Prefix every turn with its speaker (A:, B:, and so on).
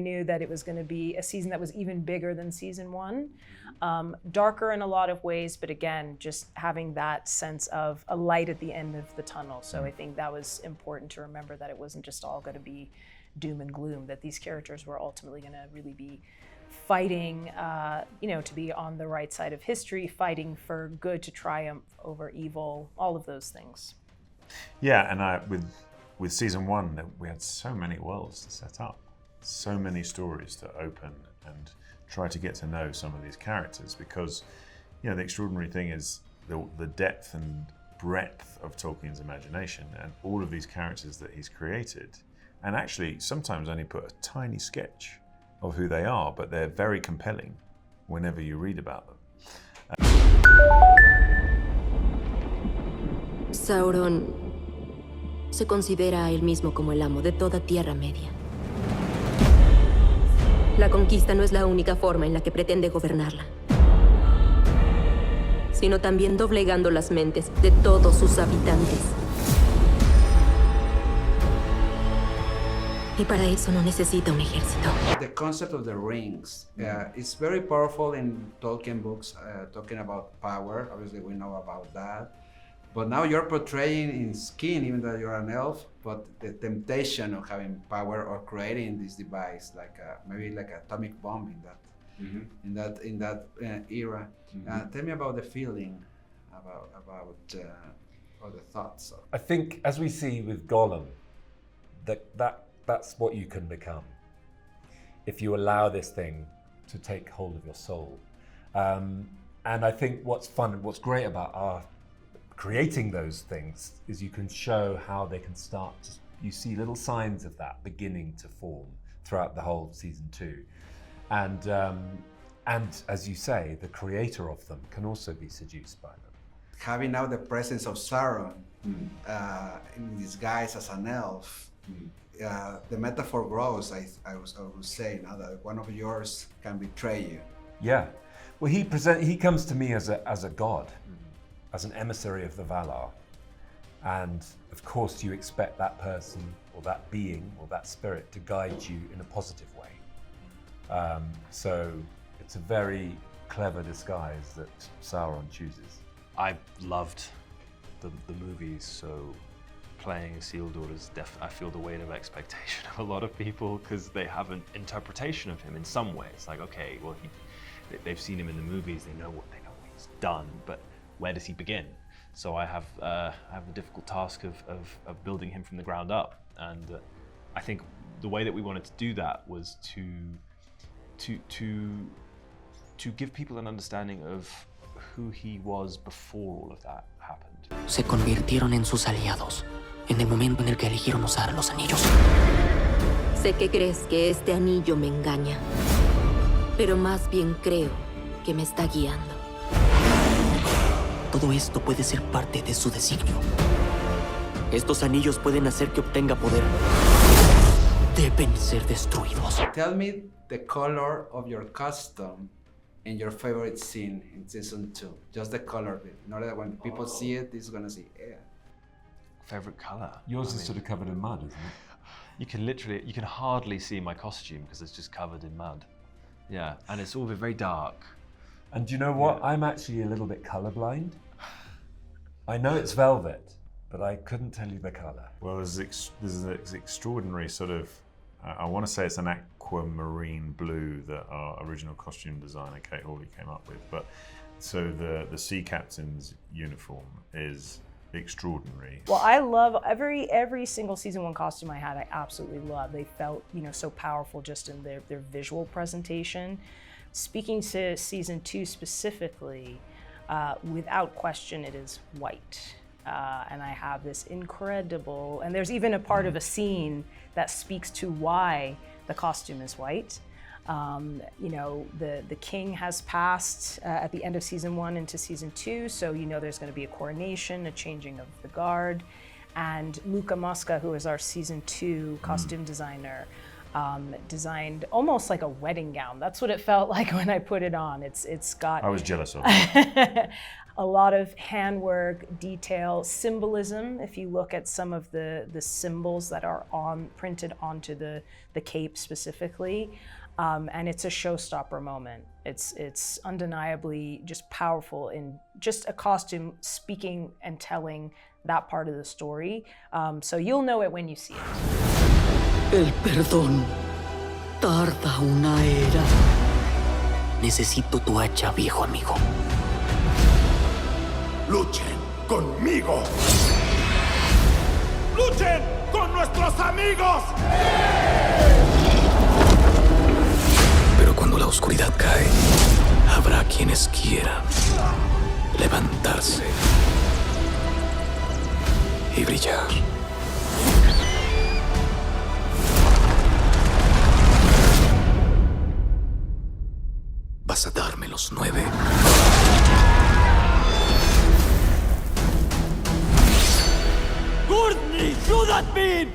A: knew that it was going to be a season that was even bigger than season one. Darker in a lot of ways, but again, just having that sense of a light at the end of the tunnel. So I think that was important to remember, that it wasn't just all going to be doom and gloom, that these characters were ultimately going to really be fighting, to be on the right side of history, fighting for good to triumph over evil, all of those things.
B: Yeah, and with season one, we had so many worlds to set up, so many stories to open and try to get to know some of these characters, because the extraordinary thing is the depth and breadth of Tolkien's imagination and all of these characters that he's created, and actually sometimes only put a tiny sketch of who they are, but they're very compelling whenever you read about them.
C: Sauron se considera a él mismo como el amo de toda Tierra Media. La conquista no es la única forma en la que pretende gobernarla, sino también doblegando las mentes de todos sus habitantes. Y para eso no necesita un ejército.
D: The concept of the rings is very powerful in Tolkien books, talking about power. Obviously, we know about that. But now you're portraying in skin, even though you're an elf, but the temptation of having power or creating this device, like maybe like an atomic bomb in that era. Tell me about the feeling, about or the thoughts.
E: I think, as we see with Gollum, that's what you can become if you allow this thing to take hold of your soul. And I think what's fun and what's great about our creating those things is you can show how they can start to, you see little signs of that beginning to form throughout the whole season 2. And as you say, the creator of them can also be seduced by them.
D: Having now the presence of Sauron in disguise as an elf, the metaphor grows, I would say, now that one of yours can betray you.
E: Yeah, well, he comes to me as a god, as an emissary of the Valar, and of course you expect that person or that being or that spirit to guide you in a positive way. So it's a very clever disguise that Sauron chooses.
F: I loved the movies, so playing Isildur is I feel the weight of expectation of a lot of people, because they have an interpretation of him in some ways. Like, okay, well, they've seen him in the movies, they know what he's done, but where does he begin? So I have the difficult task of building him from the ground up, and I think the way that we wanted to do that was to give people an understanding of who he was before all of that happened.
G: Se convirtieron en sus aliados en el momento en el que eligieron usar los anillos.
C: Sé que crees que este anillo me engaña, pero más bien creo que me está guiando.
G: Todo esto puede ser parte de su designio. Estos anillos pueden hacer que obtenga poder. Deben ser destruidos.
D: Tell me the color of your costume in your favorite scene in season 2. Just the color of it. In order that when people see it, it's gonna see, yeah.
F: Favorite color?
E: Yours is sort of covered in mud, isn't it?
F: You can hardly see my costume because it's just covered in mud. Yeah, and it's all very dark.
E: And do you know what? Yeah. I'm actually a little bit colorblind. I know it's velvet, but I couldn't tell you the color.
B: Well, there's this extraordinary sort of, I want to say it's an aquamarine blue that our original costume designer, Kate Hawley, came up with. But so the sea captain's uniform is extraordinary.
A: Well, I love every single season 1 costume I had. I absolutely love. They felt, so powerful just in their visual presentation. Speaking to season 2 specifically, without question, it is white. And I have this incredible, and there's even a part of a scene that speaks to why the costume is white. The king has passed at the end of season 1 into season 2, so there's going to be a coronation, a changing of the guard, and Luka Mosca, who is our season 2 costume designer, designed almost like a wedding gown. That's what it felt like when I put it on. It's got
B: I was jealous of it.
A: a lot of handwork, detail, symbolism. If you look at some of the symbols that are printed onto the cape specifically, and it's a showstopper moment. It's undeniably just powerful in just a costume speaking and telling that part of the story. So you'll know it when you see it.
G: El perdón tarda una era. Necesito tu hacha, viejo amigo.
H: ¡Luchen conmigo! ¡Luchen con nuestros amigos! Pero cuando la oscuridad cae, habrá quienes quieran levantarse y brillar. ¿Vas a darme los 9?
G: Courtney, shoot at me!